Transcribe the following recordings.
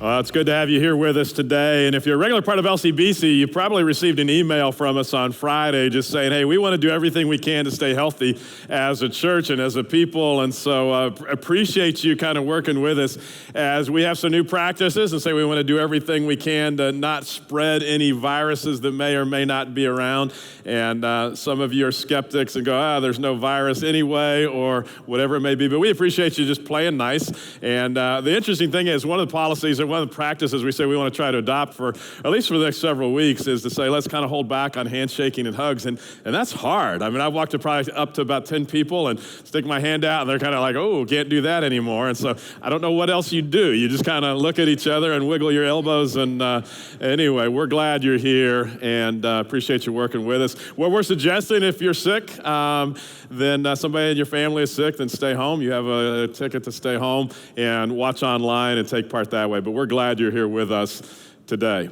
Well, it's good to have you here with us today. And if you're a regular part of LCBC, you probably received an email from us on Friday just saying, hey, we want to do everything we can to stay healthy as a church and as a people. And so appreciate you kind of working with us as we have some new practices and say we want to do everything we can to not spread any viruses that may or may not be around. And some of you are skeptics and go, there's no virus anyway, or whatever it may be. But we appreciate you just playing nice. And the interesting thing is one of the policies and one of the practices we say we want to try to adopt for at least for the next several weeks is to say, let's kind of hold back on handshaking and hugs. And that's hard. I mean, I've walked probably up to about 10 people and stick my hand out and they're kind of like, oh, can't do that anymore. And so I don't know what else you do. You just kind of look at each other and wiggle your elbows. And anyway, we're glad you're here and appreciate you working with us. What we're suggesting, if you're sick, then somebody in your family is sick, then stay home. You have a ticket to stay home and watch online and take part that way. But we're glad you're here with us today.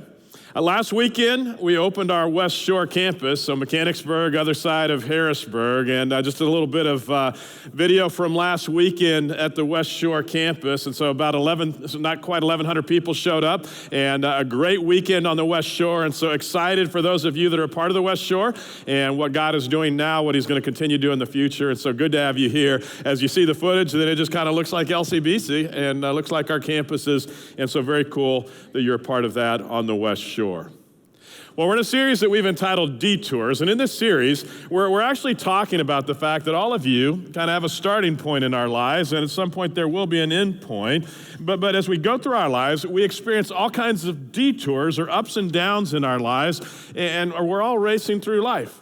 Last weekend, we opened our West Shore campus, so Mechanicsburg, other side of Harrisburg, and just a little bit of video from last weekend at the West Shore campus. And so about not quite 1,100 people showed up, and a great weekend on the West Shore. And so excited for those of you that are a part of the West Shore and what God is doing now, what He's going to continue to do in the future. And so good to have you here. As you see the footage, then it just kind of looks like LCBC and looks like our campuses. And so very cool that you're a part of that on the West Shore. Well, we're in a series that we've entitled Detours, and in this series, we're actually talking about the fact that all of you kind of have a starting point in our lives, and at some point there will be an end point. But as we go through our lives, we experience all kinds of detours or ups and downs in our lives, and we're all racing through life.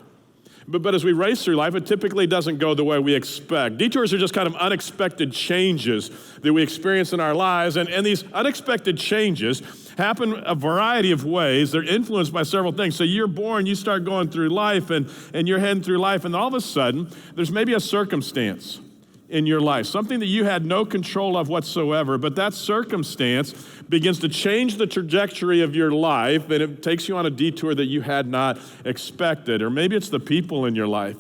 But as we race through life, it typically doesn't go the way we expect. Detours are just kind of unexpected changes that we experience in our lives, and these unexpected changes happen a variety of ways. They're influenced by several things. So you're born, you start going through life, and you're heading through life, and all of a sudden, there's maybe a circumstance in your life, something that you had no control of whatsoever, but that circumstance begins to change the trajectory of your life, and it takes you on a detour that you had not expected. Or maybe it's the people in your life.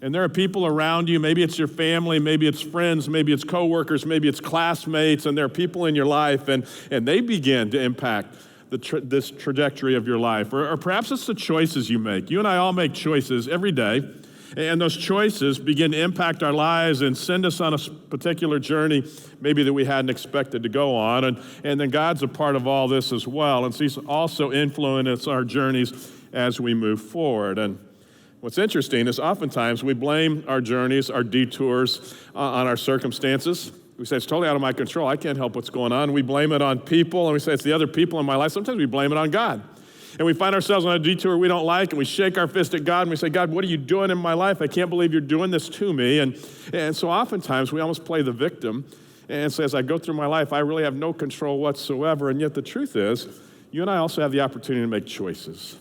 And there are people around you, maybe it's your family, maybe it's friends, maybe it's coworkers, maybe it's classmates, and there are people in your life, and they begin to impact this trajectory of your life. Or perhaps it's the choices you make. You and I all make choices every day, and those choices begin to impact our lives and send us on a particular journey maybe that we hadn't expected to go on. And then God's a part of all this as well, and He's also influenced our journeys as we move forward. And what's interesting is oftentimes we blame our journeys, our detours on our circumstances. We say, it's totally out of my control. I can't help what's going on. We blame it on people, and we say, it's the other people in my life. Sometimes we blame it on God. And we find ourselves on a detour we don't like, and we shake our fist at God, and we say, God, what are you doing in my life? I can't believe you're doing this to me. And so oftentimes we almost play the victim and say, as I go through my life, I really have no control whatsoever. And yet the truth is, you and I also have the opportunity to make choices.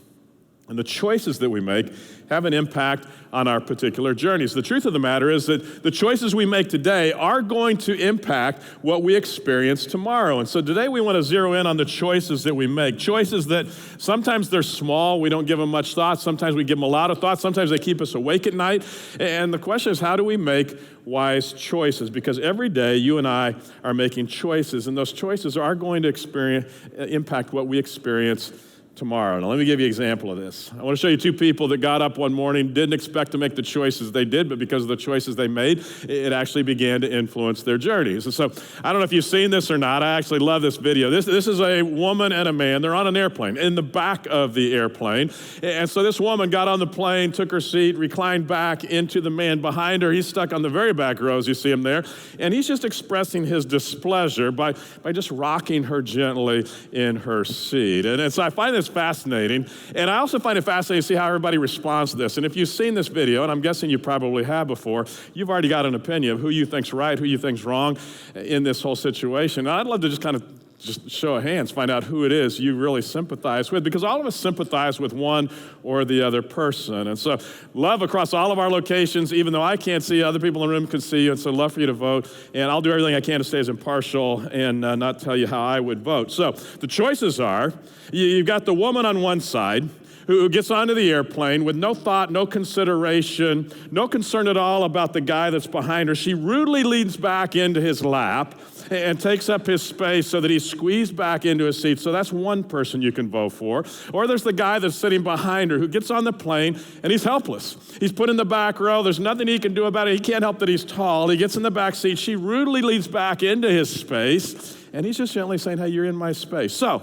And the choices that we make have an impact on our particular journeys. The truth of the matter is that the choices we make today are going to impact what we experience tomorrow. And so today we want to zero in on the choices that we make. Choices that sometimes they're small, we don't give them much thought. Sometimes we give them a lot of thought. Sometimes they keep us awake at night. And the question is, how do we make wise choices? Because every day you and I are making choices, and those choices are going to impact what we experience tomorrow. Now, let me give you an example of this. I want to show you two people that got up one morning, didn't expect to make the choices they did, but because of the choices they made, it actually began to influence their journeys. And so, I don't know if you've seen this or not. I actually love this video. This is a woman and a man. They're on an airplane, in the back of the airplane. And so this woman got on the plane, took her seat, reclined back into the man behind her. He's stuck on the very back rows. You see him there. And he's just expressing his displeasure by just rocking her gently in her seat. And so I find this fascinating, and I also find it fascinating to see how everybody responds to this. And if you've seen this video, and I'm guessing you probably have before, you've already got an opinion of who you think's right, who you think's wrong in this whole situation. And I'd love to just show of hands, find out who it is you really sympathize with, because all of us sympathize with one or the other person. And so love across all of our locations, even though I can't see you, other people in the room can see you, and so love for you to vote. And I'll do everything I can to stay as impartial and not tell you how I would vote. So the choices are, you've got the woman on one side who gets onto the airplane with no thought, no consideration, no concern at all about the guy that's behind her. She rudely leans back into his lap and takes up his space so that he's squeezed back into his seat. So that's one person you can vote for. Or there's the guy that's sitting behind her who gets on the plane and he's helpless. He's put in the back row. There's nothing he can do about it. He can't help that he's tall. He gets in the back seat. She rudely leans back into his space and he's just gently saying, hey, you're in my space. So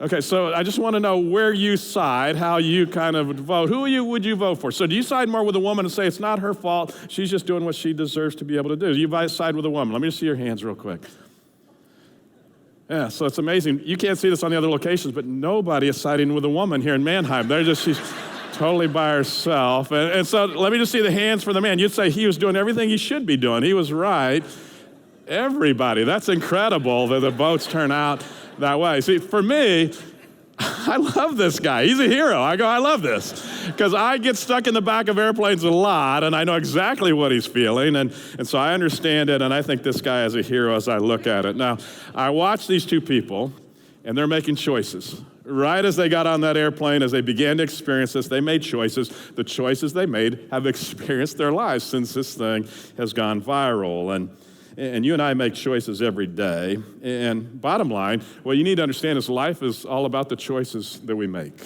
I just want to know where you side, how you kind of vote. Who would you vote for? So do you side more with a woman and say it's not her fault, she's just doing what she deserves to be able to do? Do you side with a woman? Let me just see your hands real quick. Yeah, so it's amazing. You can't see this on the other locations, but nobody is siding with a woman here in Mannheim. She's totally by herself. And so let me just see the hands for the man. You'd say he was doing everything he should be doing. He was right. Everybody, that's incredible that the votes turn out that way. See, for me, I love this guy. He's a hero. I love this. Because I get stuck in the back of airplanes a lot, and I know exactly what he's feeling, and so I understand it, and I think this guy is a hero as I look at it. Now, I watch these two people, and they're making choices. Right as they got on that airplane, as they began to experience this, they made choices. The choices they made have experienced their lives since this thing has gone viral. And you and I make choices every day. And bottom line, what you need to understand is life is all about the choices that we make.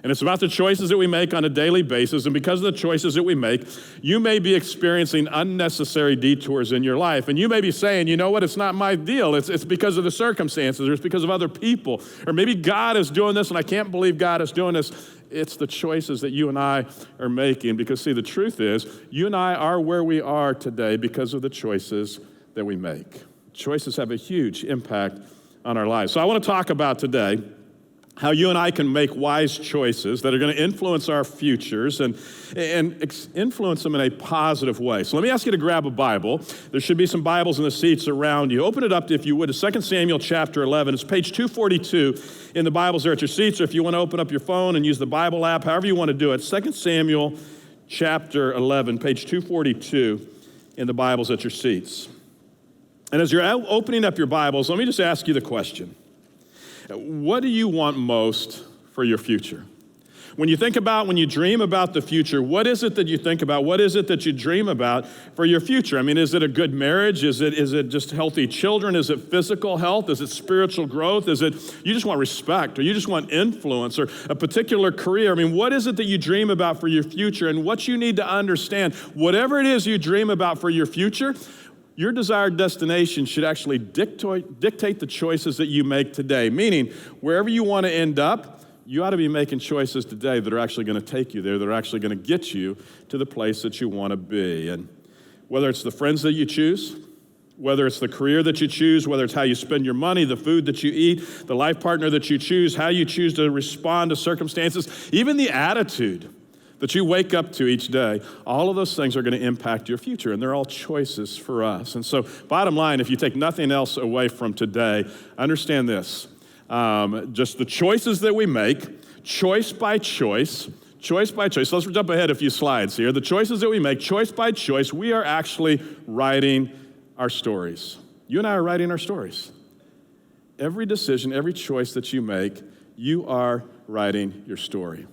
And it's about the choices that we make on a daily basis. And because of the choices that we make, you may be experiencing unnecessary detours in your life. And you may be saying, you know what, it's not my deal. It's because of the circumstances, or it's because of other people. Or maybe God is doing this, and I can't believe God is doing this. It's the choices that you and I are making. Because, see, the truth is, you and I are where we are today because of the choices that we make. Choices have a huge impact on our lives. So I want to talk about today how you and I can make wise choices that are going to influence our futures and influence them in a positive way. So let me ask you to grab a Bible. There should be some Bibles in the seats around you. Open it up, if you would, to 2 Samuel chapter 11. It's page 242 in the Bibles there at your seats, or if you want to open up your phone and use the Bible app, however you want to do it. 2 Samuel chapter 11, page 242 in the Bibles at your seats. And as you're opening up your Bibles, let me just ask you the question. What do you want most for your future? When you dream about the future, what is it that you think about? What is it that you dream about for your future? I mean, is it a good marriage? Is it just healthy children? Is it physical health? Is it spiritual growth? Is it you just want respect, or you just want influence, or a particular career? I mean, what is it that you dream about for your future? And what you need to understand, whatever it is you dream about for your future, your desired destination should actually dictate the choices that you make today. Meaning, wherever you want to end up, you ought to be making choices today that are actually going to take you there, that are actually going to get you to the place that you want to be. And whether it's the friends that you choose, whether it's the career that you choose, whether it's how you spend your money, the food that you eat, the life partner that you choose, how you choose to respond to circumstances, even the attitude that you wake up to each day, all of those things are going to impact your future, and they're all choices for us. And so, bottom line, if you take nothing else away from today, understand this. Just the choices that we make, choice by choice. Let's jump ahead a few slides here. The choices that we make, choice by choice, we are actually writing our stories. You and I are writing our stories. Every decision, every choice that you make, you are writing your story.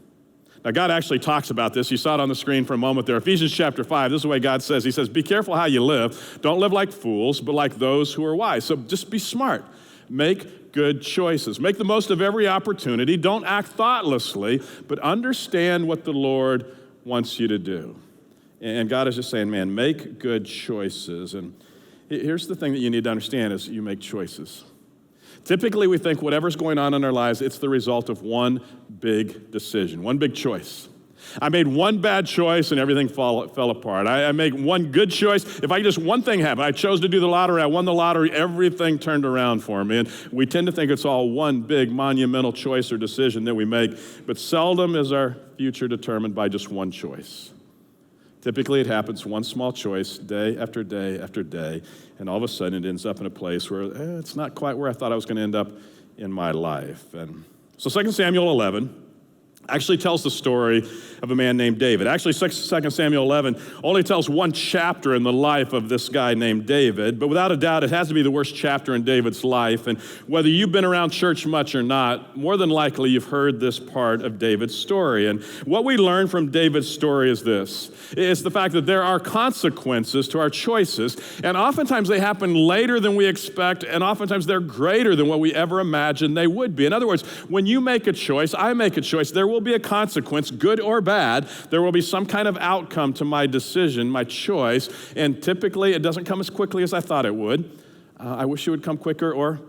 Now, God actually talks about this. You saw it on the screen for a moment there. Ephesians chapter 5, this is the way God says. He says, be careful how you live. Don't live like fools, but like those who are wise. So just be smart. Make good choices. Make the most of every opportunity. Don't act thoughtlessly, but understand what the Lord wants you to do. And God is just saying, man, make good choices. And here's the thing that you need to understand is you make choices. Typically, we think whatever's going on in our lives, it's the result of one big decision, one big choice. I made one bad choice and everything fell apart. I made one good choice. If one thing happened, I chose to do the lottery, I won the lottery, everything turned around for me. And we tend to think it's all one big monumental choice or decision that we make, but seldom is our future determined by just one choice. Typically, it happens one small choice, day after day after day, and all of a sudden it ends up in a place where it's not quite where I thought I was going to end up in my life. And so 2 Samuel 11, actually tells the story of a man named David. Actually, 2 Samuel 11 only tells one chapter in the life of this guy named David, but without a doubt, it has to be the worst chapter in David's life. And whether you've been around church much or not, more than likely you've heard this part of David's story. And what we learn from David's story is this. It's the fact that there are consequences to our choices, and oftentimes they happen later than we expect, and oftentimes they're greater than what we ever imagined they would be. In other words, when you make a choice, I make a choice, there will be a consequence, good or bad. There will be some kind of outcome to my decision, my choice, and typically it doesn't come as quickly as I thought it would. I wish it would come quicker or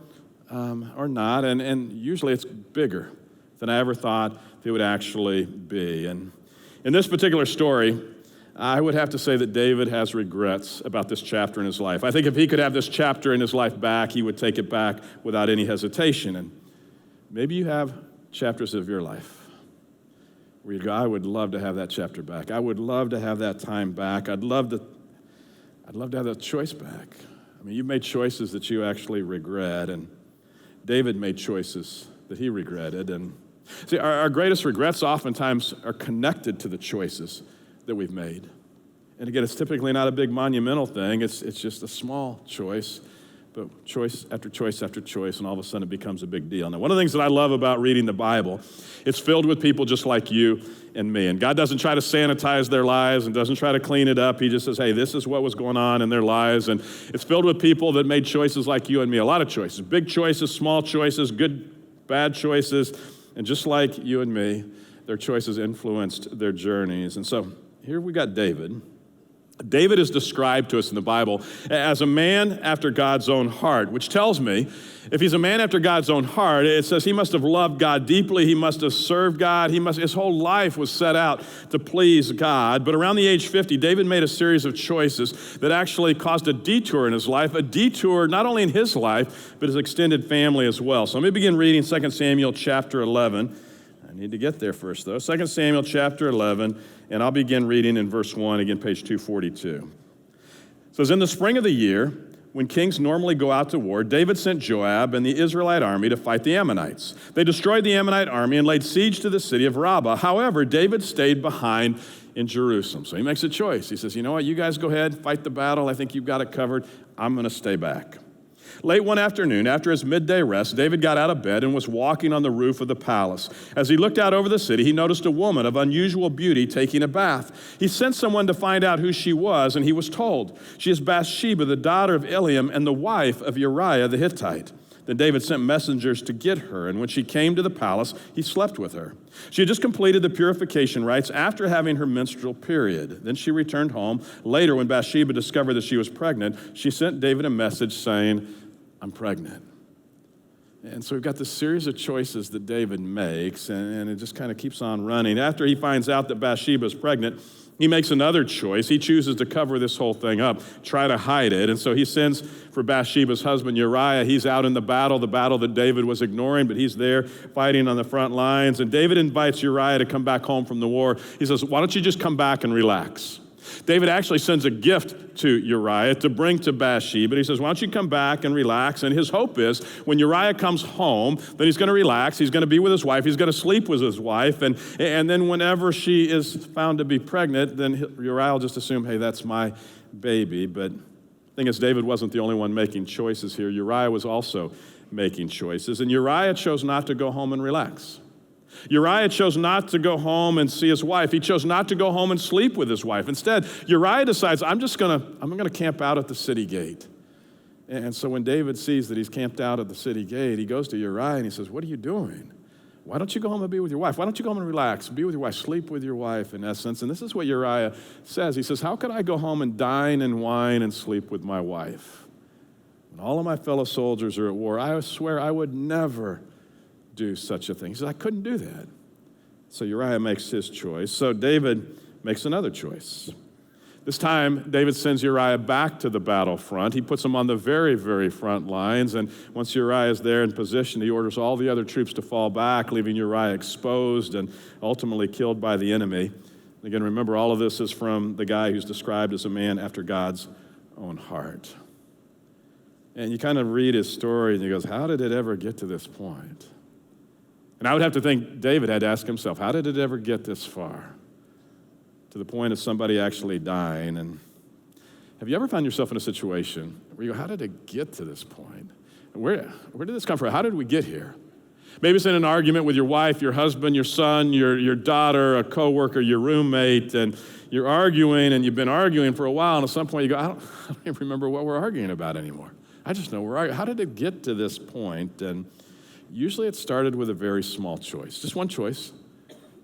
not, and usually it's bigger than I ever thought it would actually be. And in this particular story, I would have to say that David has regrets about this chapter in his life. I think if he could have this chapter in his life back, he would take it back without any hesitation. And maybe you have chapters of your life where you go, I would love to have that chapter back. I would love to have that time back. I'd love to have that choice back. I mean, you've made choices that you actually regret, and David made choices that he regretted. And see, our greatest regrets oftentimes are connected to the choices that we've made. And again, it's typically not a big monumental thing. It's just a small choice, but choice after choice after choice, and all of a sudden it becomes a big deal. Now, one of the things that I love about reading the Bible, it's filled with people just like you and me. And God doesn't try to sanitize their lives and doesn't try to clean it up. He just says, hey, this is what was going on in their lives. And it's filled with people that made choices like you and me, a lot of choices, big choices, small choices, good, bad choices. And just like you and me, their choices influenced their journeys. And so here we got David. David is described to us in the Bible as a man after God's own heart, which tells me if he's a man after God's own heart, it says he must have loved God deeply. He must have served God. His whole life was set out to please God. But around the age 50, David made a series of choices that actually caused a detour in his life, a detour not only in his life, but his extended family as well. So let me begin reading 2 Samuel chapter 11. I need to get there first, though. 2 Samuel chapter 11, and I'll begin reading in verse 1, again, page 242. It says, in the spring of the year, when kings normally go out to war, David sent Joab and the Israelite army to fight the Ammonites. They destroyed the Ammonite army and laid siege to the city of Rabbah. However, David stayed behind in Jerusalem. So he makes a choice. He says, you know what, you guys go ahead, fight the battle. I think you've got it covered. I'm going to stay back. Late one afternoon, after his midday rest, David got out of bed and was walking on the roof of the palace. As he looked out over the city, he noticed a woman of unusual beauty taking a bath. He sent someone to find out who she was, and he was told, she is Bathsheba, the daughter of Eliam and the wife of Uriah the Hittite. Then David sent messengers to get her, and when she came to the palace, he slept with her. She had just completed the purification rites after having her menstrual period. Then she returned home. Later, when Bathsheba discovered that she was pregnant, she sent David a message saying, I'm pregnant. And so we've got this series of choices that David makes, and it just kind of keeps on running. After he finds out that Bathsheba is pregnant, he makes another choice. He chooses to cover this whole thing up, try to hide it. And so he sends for Bathsheba's husband, Uriah. He's out in the battle that David was ignoring, but he's there fighting on the front lines. And David invites Uriah to come back home from the war. He says, why don't you just come back and relax? David actually sends a gift to Uriah to bring to Bathsheba. He says, why don't you come back and relax? And his hope is when Uriah comes home, then he's going to relax. He's going to be with his wife. He's going to sleep with his wife. And then whenever she is found to be pregnant, then Uriah will just assume, hey, that's my baby. But the thing is, David wasn't the only one making choices here. Uriah was also making choices. And Uriah chose not to go home and relax. Uriah chose not to go home and see his wife. He chose not to go home and sleep with his wife. Instead, Uriah decides, I'm going to camp out at the city gate. And so when David sees that he's camped out at the city gate, he goes to Uriah and he says, what are you doing? Why don't you go home and be with your wife? Why don't you go home and relax? Be with your wife, sleep with your wife, in essence. And this is what Uriah says. He says, how could I go home and dine and wine and sleep with my wife? When all of my fellow soldiers are at war, I swear I would never do such a thing. He says, I couldn't do that. So Uriah makes his choice. So David makes another choice. This time, David sends Uriah back to the battlefront. He puts him on the very, very front lines. And once Uriah is there in position, he orders all the other troops to fall back, leaving Uriah exposed and ultimately killed by the enemy. Again, remember, all of this is from the guy who's described as a man after God's own heart. And you kind of read his story and he goes, how did it ever get to this point? And I would have to think David had to ask himself, how did it ever get this far? To the point of somebody actually dying. And have you ever found yourself in a situation where you go, how did it get to this point? Where did this come from? How did we get here? Maybe it's in an argument with your wife, your husband, your son, your daughter, a coworker, your roommate, and you're arguing, and you've been arguing for a while, and at some point you go, I don't even remember what we're arguing about anymore. I just know we're arguing. How did it get to this point? And usually it started with a very small choice, just one choice,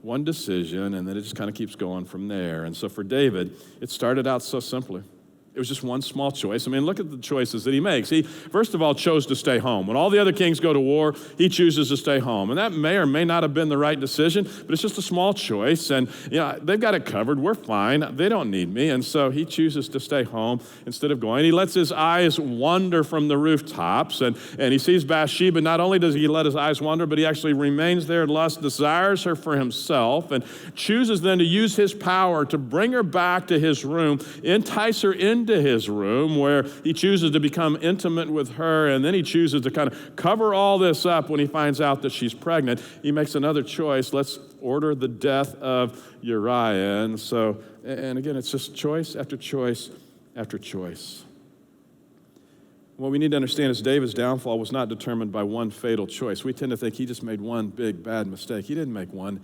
one decision, and then it just kind of keeps going from there. And so for David, it started out so simply. It was just one small choice. I mean, look at the choices that he makes. He, first of all, chose to stay home. When all the other kings go to war, he chooses to stay home. And that may or may not have been the right decision, but it's just a small choice. And, they've got it covered. We're fine. They don't need me. And so he chooses to stay home instead of going. He lets his eyes wander from the rooftops. And he sees Bathsheba. Not only does he let his eyes wander, but he actually remains there in lust, desires her for himself, and chooses then to use his power to bring her back to his room, entice her into his room where he chooses to become intimate with her, and then he chooses to kind of cover all this up when he finds out that she's pregnant. He makes another choice. Let's order the death of Uriah. And again, it's just choice after choice after choice. What we need to understand is David's downfall was not determined by one fatal choice. We tend to think he just made one big bad mistake. He didn't make one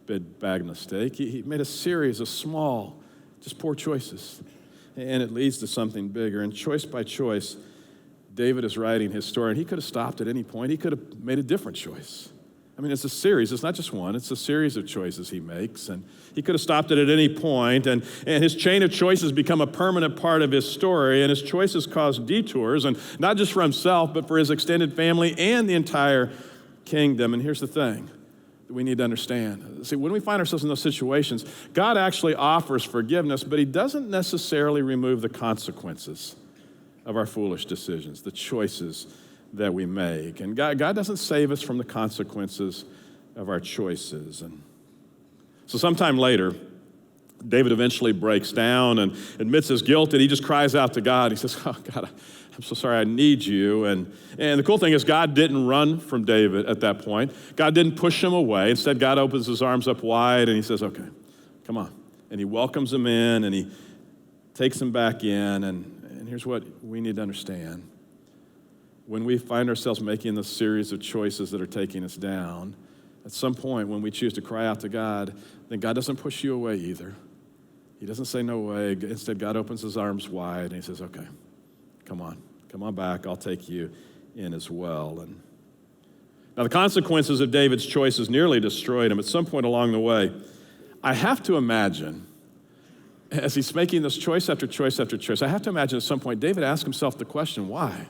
big bad mistake. He made a series of small, just poor choices. And it leads to something bigger. And choice by choice, David is writing his story. And he could have stopped at any point. He could have made a different choice. I mean, it's a series. It's not just one. It's a series of choices he makes. And he could have stopped it at any point. And his chain of choices become a permanent part of his story. And his choices cause detours, and not just for himself, but for his extended family and the entire kingdom. And here's the thing that we need to understand. See, when we find ourselves in those situations, God actually offers forgiveness, but he doesn't necessarily remove the consequences of our foolish decisions, the choices that we make. And God doesn't save us from the consequences of our choices. And so sometime later, David eventually breaks down and admits his guilt, and he just cries out to God. He says, oh, God, I'm so sorry, I need you. And the cool thing is God didn't run from David at that point. God didn't push him away. Instead, God opens his arms up wide, and he says, okay, come on. And he welcomes him in, and he takes him back in. And here's what we need to understand. When we find ourselves making this series of choices that are taking us down, at some point when we choose to cry out to God, then God doesn't push you away either. He doesn't say no way. Instead, God opens his arms wide, and he says, okay, come on back. I'll take you in as well. And now the consequences of David's choices nearly destroyed him at some point along the way. I have to imagine, as he's making this choice after choice after choice, I have to imagine at some point David asked himself the question, why?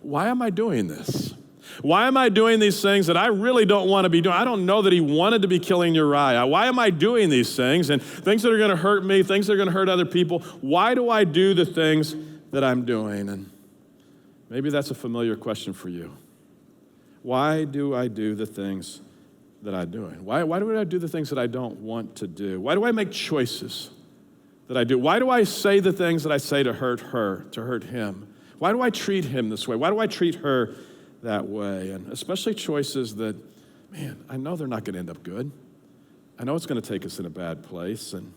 Why am I doing this? Why am I doing these things that I really don't want to be doing? I don't know that he wanted to be killing Uriah. Why am I doing these things? And things that are going to hurt me, things that are going to hurt other people. Why do I do the things that I'm doing? And maybe that's a familiar question for you. Why do I do the things that I'm doing? Why do I do the things that I don't want to do? Why do I make choices that I do? Why do I say the things that I say to hurt her, to hurt him? Why do I treat him this way? Why do I treat her that way? And especially choices that, man, I know they're not going to end up good. I know it's going to take us in a bad place. And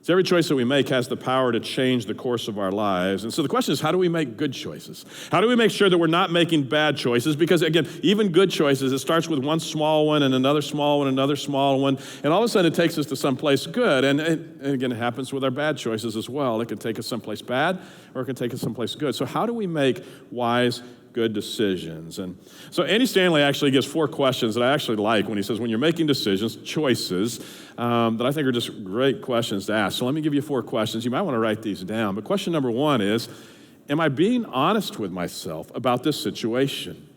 so every choice that we make has the power to change the course of our lives. And so the question is, how do we make good choices? How do we make sure that we're not making bad choices? Because again, even good choices, it starts with one small one and another small one, another small one, and all of a sudden it takes us to someplace good. And again, it happens with our bad choices as well. It can take us someplace bad, or it can take us someplace good. So how do we make wise, good decisions? And so Andy Stanley actually gives 4 questions that I actually like when he says, when you're making decisions, choices, that I think are just great questions to ask. So let me give you 4 questions. You might want to write these down. But question number 1 is, am I being honest with myself about this situation?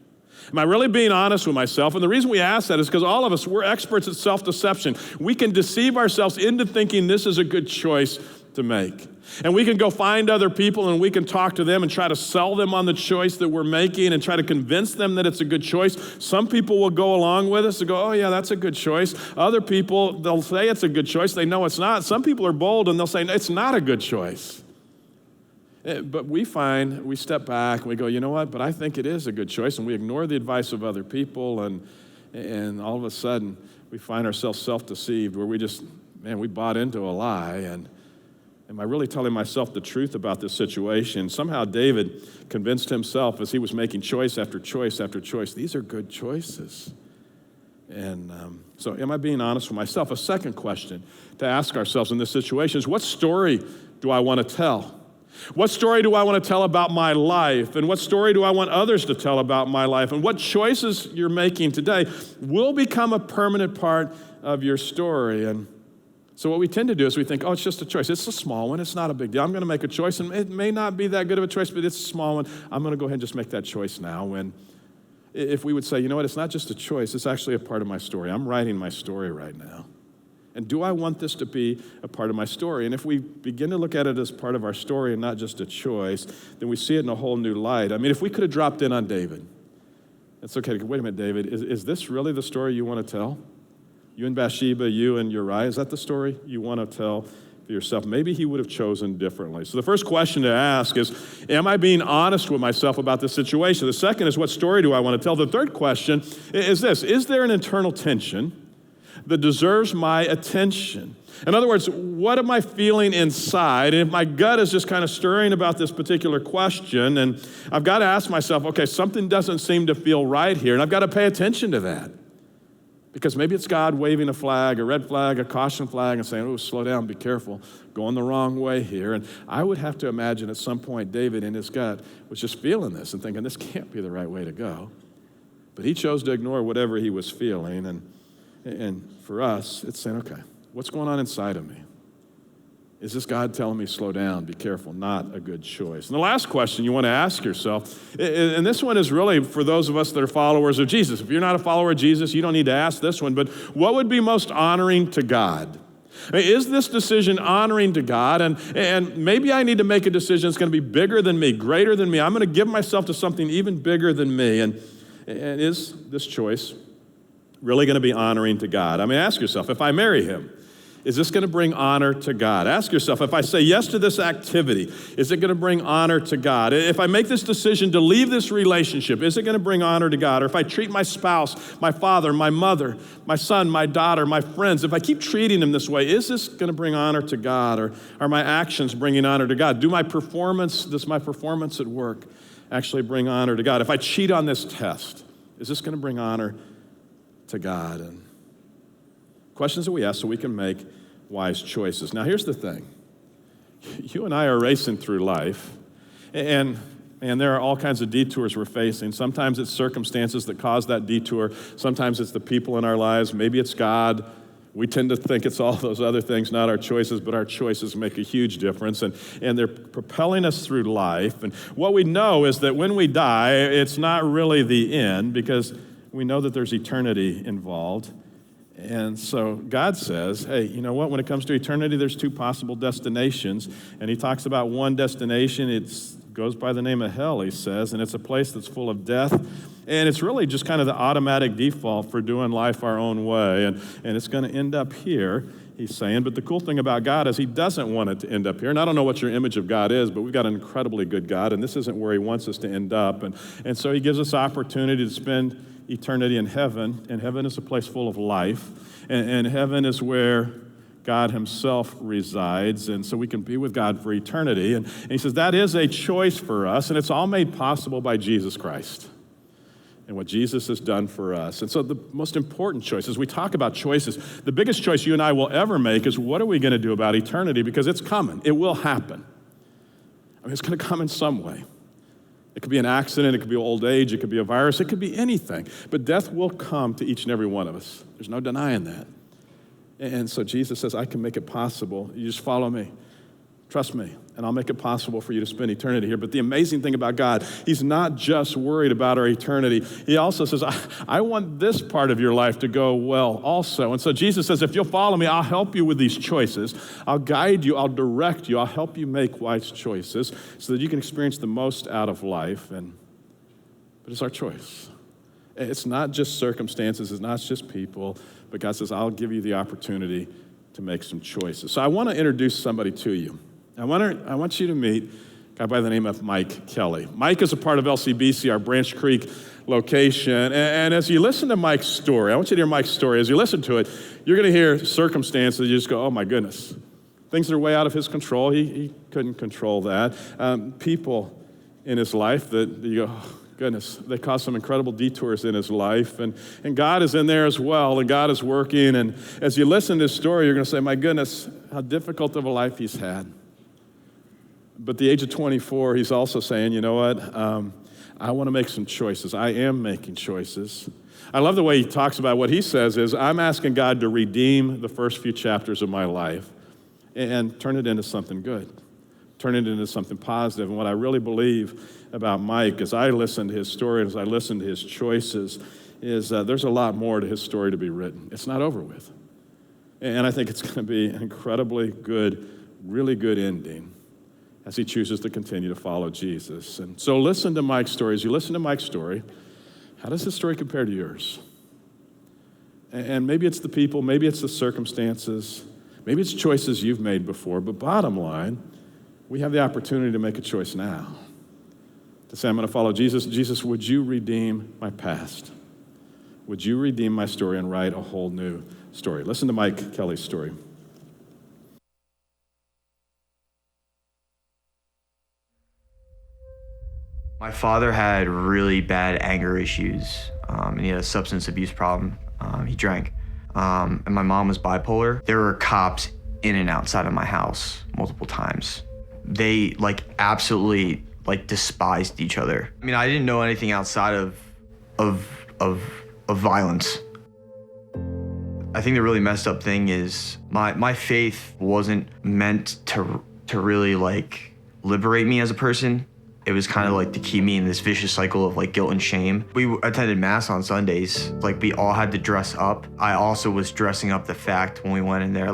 Am I really being honest with myself? And the reason we ask that is because all of us, we're experts at self-deception. We can deceive ourselves into thinking this is a good choice to make. And we can go find other people and we can talk to them and try to sell them on the choice that we're making and try to convince them that it's a good choice. Some people will go along with us and go, oh yeah, that's a good choice. Other people, they'll say it's a good choice. They know it's not. Some people are bold and they'll say, it's not a good choice. But we step back and we go, you know what, but I think it is a good choice, and we ignore the advice of other people, and And all of a sudden, we find ourselves self-deceived where we bought into a lie. And am I really telling myself the truth about this situation? Somehow David convinced himself as he was making choice after choice after choice, these are good choices. And so am I being honest with myself? A second question to ask ourselves in this situation is, what story do I want to tell? What story do I want to tell about my life? And what story do I want others to tell about my life? And what choices you're making today will become a permanent part of your story. And so what we tend to do is we think, oh, it's just a choice. It's a small one. It's not a big deal. I'm going to make a choice, and it may not be that good of a choice, but it's a small one. I'm going to go ahead and just make that choice now. When if we would say, you know what, it's not just a choice. It's actually a part of my story. I'm writing my story right now. And do I want this to be a part of my story? And if we begin to look at it as part of our story and not just a choice, then we see it in a whole new light. I mean, if we could have dropped in on David, it's okay. Wait a minute, David, is this really the story you want to tell? You and Bathsheba, you and Uriah, is that the story you want to tell for yourself? Maybe he would have chosen differently. So the first question to ask is, am I being honest with myself about this situation? The second is, what story do I want to tell? The third question is this: is there an internal tension that deserves my attention? In other words, what am I feeling inside? And if my gut is just kind of stirring about this particular question, and I've got to ask myself, okay, something doesn't seem to feel right here, and I've got to pay attention to that. Because maybe it's God waving a flag, a red flag, a caution flag, and saying, oh, slow down, be careful, going the wrong way here. And I would have to imagine at some point David in his gut was just feeling this and thinking, this can't be the right way to go. But he chose to ignore whatever he was feeling. And for us, it's saying, okay, what's going on inside of me? Is this God telling me, slow down, be careful, not a good choice? And the last question you want to ask yourself, and this one is really for those of us that are followers of Jesus. If you're not a follower of Jesus, you don't need to ask this one, but what would be most honoring to God? I mean, is this decision honoring to God? And maybe I need to make a decision that's going to be bigger than me, greater than me. I'm going to give myself to something even bigger than me. And is this choice really going to be honoring to God? I mean, ask yourself, if I marry him, is this going to bring honor to God? Ask yourself, if I say yes to this activity, is it going to bring honor to God? If I make this decision to leave this relationship, is it going to bring honor to God? Or if I treat my spouse, my father, my mother, my son, my daughter, my friends, if I keep treating them this way, is this going to bring honor to God? Or are my actions bringing honor to God? Does my performance at work actually bring honor to God? If I cheat on this test, is this going to bring honor to God? And questions that we ask so we can make wise choices. Now, here's the thing. You and I are racing through life, and there are all kinds of detours we're facing. Sometimes it's circumstances that cause that detour. Sometimes it's the people in our lives. Maybe it's God. We tend to think it's all those other things, not our choices, but our choices make a huge difference, and they're propelling us through life. And what we know is that when we die, it's not really the end, because we know that there's eternity involved. And so God says, hey, you know what? When it comes to eternity, there's two possible destinations. And he talks about one destination. It goes by the name of hell, he says, and it's a place that's full of death. And it's really just kind of the automatic default for doing life our own way. And it's going to end up here, he's saying. But the cool thing about God is he doesn't want it to end up here. And I don't know what your image of God is, but we've got an incredibly good God, and this isn't where he wants us to end up. And so he gives us opportunity to spend eternity in heaven, and heaven is a place full of life, and heaven is where God himself resides, and so we can be with God for eternity. And he says that is a choice for us, and it's all made possible by Jesus Christ and what Jesus has done for us. And so the most important choice, as we talk about choices, the biggest choice you and I will ever make is, what are we going to do about eternity? Because it's coming. It will happen. I mean, it's going to come in some way. It could be an accident, it could be old age, it could be a virus, it could be anything. But death will come to each and every one of us. There's no denying that. And so Jesus says, I can make it possible. You just follow me. Trust me, and I'll make it possible for you to spend eternity here. But the amazing thing about God, he's not just worried about our eternity. He also says, I want this part of your life to go well also. And so Jesus says, if you'll follow me, I'll help you with these choices. I'll guide you, I'll direct you, I'll help you make wise choices so that you can experience the most out of life. But it's our choice. It's not just circumstances, it's not just people, but God says, I'll give you the opportunity to make some choices. So I want to introduce somebody to you. I want you to meet a guy by the name of Mike Kelly. Mike is a part of LCBC, our Branch Creek location. And as you listen to Mike's story, I want you to hear Mike's story. As you listen to it, you're going to hear circumstances. You just go, oh my goodness. Things that are way out of his control. He couldn't control that. People in his life that you go, oh, goodness, they caused some incredible detours in his life. And God is in there as well, and God is working. And as you listen to his story, you're going to say, my goodness, how difficult of a life he's had. But at the age of 24, he's also saying, you know what? I want to make some choices. I am making choices. I love the way he talks about what he says is, I'm asking God to redeem the first few chapters of my life and turn it into something good. Turn it into something positive. And what I really believe about Mike, as I listen to his story, as I listen to his choices, is there's a lot more to his story to be written. It's not over with. And I think it's going to be an incredibly good, really good ending as he chooses to continue to follow Jesus. And so listen to Mike's story. As you listen to Mike's story, how does his story compare to yours? And maybe it's the people, maybe it's the circumstances, maybe it's choices you've made before, but bottom line, we have the opportunity to make a choice now. To say, I'm going to follow Jesus. Jesus, would you redeem my past? Would you redeem my story and write a whole new story? Listen to Mike Kelly's story. My father had really bad anger issues, and he had a substance abuse problem. He drank. And my mom was bipolar. There were cops in and outside of my house multiple times. They absolutely despised each other. I mean, I didn't know anything outside of violence. I think the really messed up thing is my faith wasn't meant to really liberate me as a person. It was kind of to keep me in this vicious cycle of guilt and shame. We attended mass on Sundays. We all had to dress up. I also was dressing up the fact when we went in there.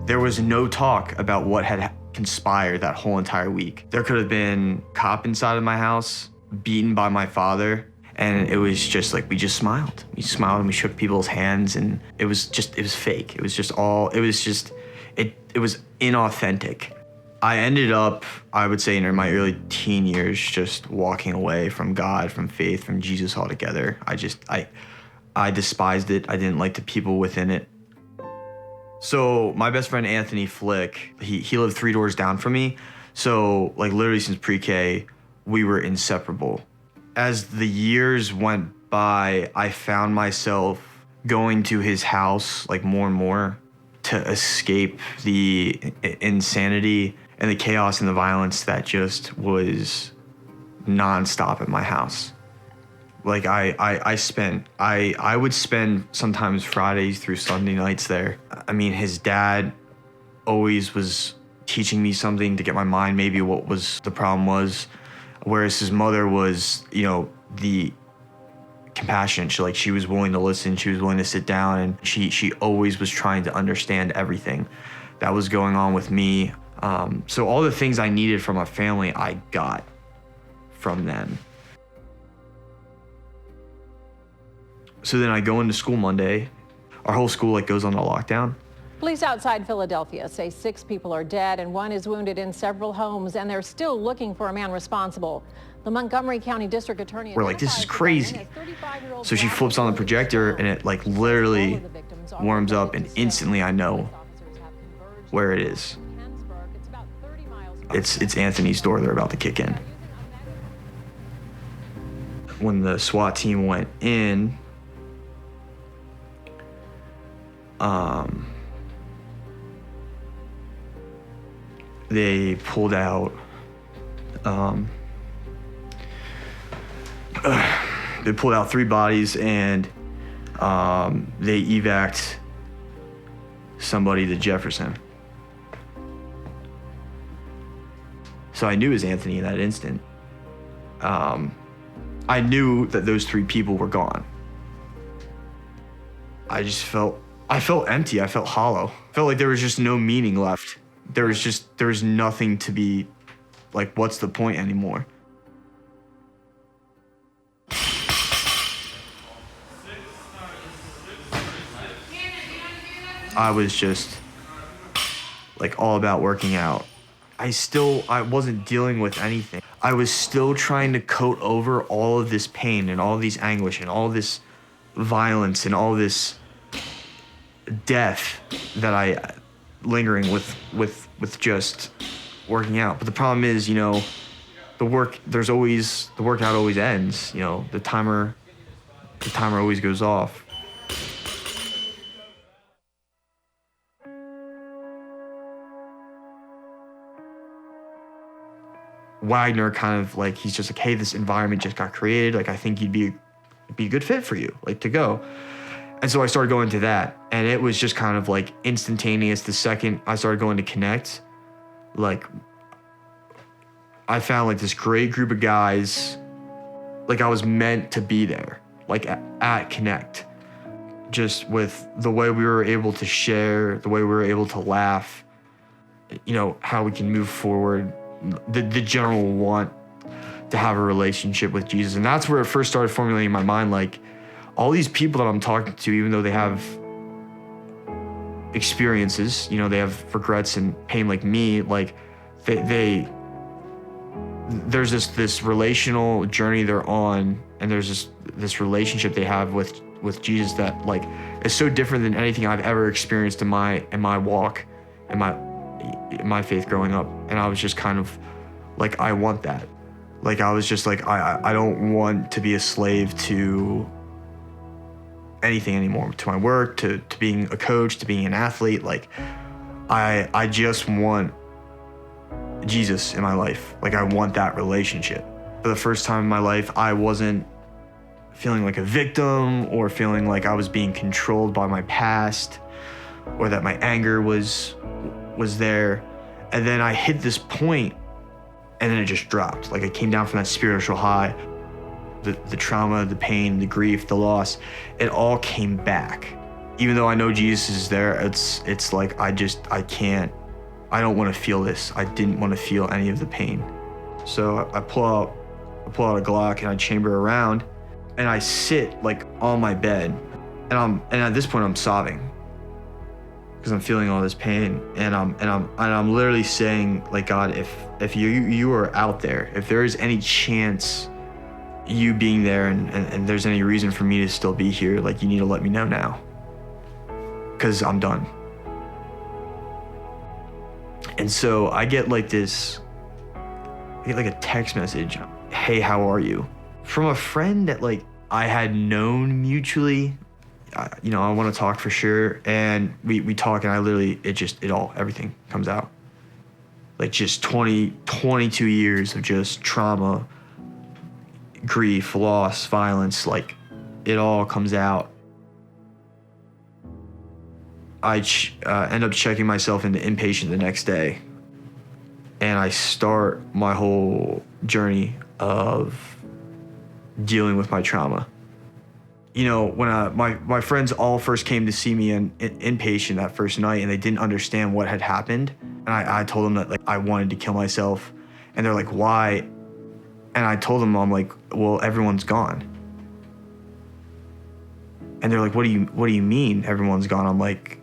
There was no talk about what had conspired that whole entire week. There could have been a cop inside of my house, beaten by my father, and it was just we just smiled. We smiled and we shook people's hands, and it was fake. It was inauthentic. I ended up, I would say, in my early teen years, just walking away from God, from faith, from Jesus altogether. I despised it. I didn't like the people within it. So my best friend, Anthony Flick, he lived 3 doors down from me. So literally since pre-K, we were inseparable. As the years went by, I found myself going to his house more and more to escape the insanity and the chaos and the violence that just was nonstop at my house. I would spend sometimes Fridays through Sunday nights there. I mean, his dad always was teaching me something to get my mind, maybe what was the problem was, whereas his mother was, the compassion. She was willing to listen, she was willing to sit down, and she always was trying to understand everything that was going on with me. So all the things I needed from a family, I got from them. So then I go into school Monday. Our whole school goes on a lockdown. Police outside Philadelphia say 6 people are dead and 1 is wounded in several homes, and they're still looking for a man responsible. The Montgomery County District Attorney. We're this is crazy. So she flips on the projector and it literally warms up, and instantly I know where it is. It's Anthony's door they're about to kick in. When the SWAT team went in, they pulled out they pulled out 3 bodies, and they evac'd somebody to Jefferson. So I knew it was Anthony in that instant. I knew that those 3 people were gone. I felt empty. I felt hollow. I felt like there was just no meaning left. There was nothing to be, what's the point anymore? I was just all about working out I wasn't dealing with anything. I was still trying to coat over all of this pain and all this anguish and all this violence and all this death that I lingering with just working out. But the problem is, the workout always ends. The timer always goes off. Wagner kind of like, he's just like, hey, this environment just got created. Like, I think you'd be a good fit for you, like, to go. And so I started going to that, and it was just kind of like instantaneous. The second I started going to Connect, like, I found like this great group of guys. Like, I was meant to be there, like at Connect, just with the way we were able to share, the way we were able to laugh, how we can move forward, the general want to have a relationship with Jesus. And that's where it first started formulating in my mind, like, all these people that I'm talking to, even though they have experiences, they have regrets and pain like me, like, there's this relational journey they're on, and there's this relationship they have with Jesus that, like, is so different than anything I've ever experienced in my walk, in my faith growing up. And I was just kind of like, I want that. Like, I was just like, I don't want to be a slave to anything anymore, to my work, to being a coach, to being an athlete. Like, I just want Jesus in my life. Like, I want that relationship. For the first time in my life, I wasn't feeling like a victim or feeling like I was being controlled by my past or that my anger was there. And then I hit this point, and then it just dropped. Like, I came down from that spiritual high. The trauma, the pain, the grief, the loss, it all came back. Even though I know Jesus is there, it's like, I don't want to feel this. I didn't want to feel any of the pain. So I pull out a Glock and I chamber around, and I sit like on my bed, and at this point I'm sobbing because I'm feeling all this pain, and I'm literally saying, like, God, if you are out there, if there is any chance you being there and there's any reason for me to still be here, like, you need to let me know now, because I'm done. And so I get like a text message, hey, how are you? From a friend that, like, I had known mutually. I want to talk for sure. And we talk, and I literally, everything comes out. Like, just 22 years of just trauma, grief, loss, violence, like, it all comes out. I end up checking myself into inpatient the next day, and I start my whole journey of dealing with my trauma. When my friends all first came to see me in inpatient that first night, and they didn't understand what had happened, and I told them that, like, I wanted to kill myself, and they're like, why? And I told them, I'm like, well, everyone's gone. And they're like, what do you mean everyone's gone? I'm like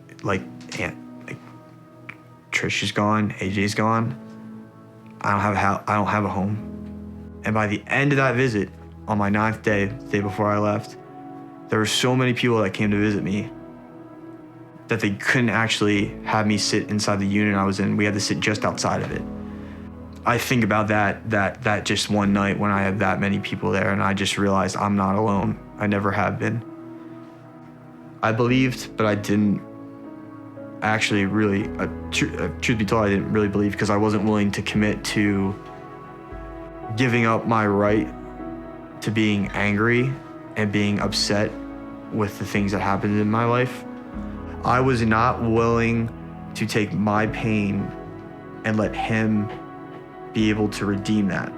Trish is gone, AJ's gone. I don't have a home. And by the end of that visit, on my 9th day, the day before I left, there were so many people that came to visit me that they couldn't actually have me sit inside the unit I was in. We had to sit just outside of it. I think about that just one night when I had that many people there, and I just realized I'm not alone. I never have been. I believed, but I didn't actually really, truth be told, I didn't really believe, because I wasn't willing to commit to giving up my right to being angry and being upset with the things that happened in my life. I was not willing to take my pain and let him be able to redeem that.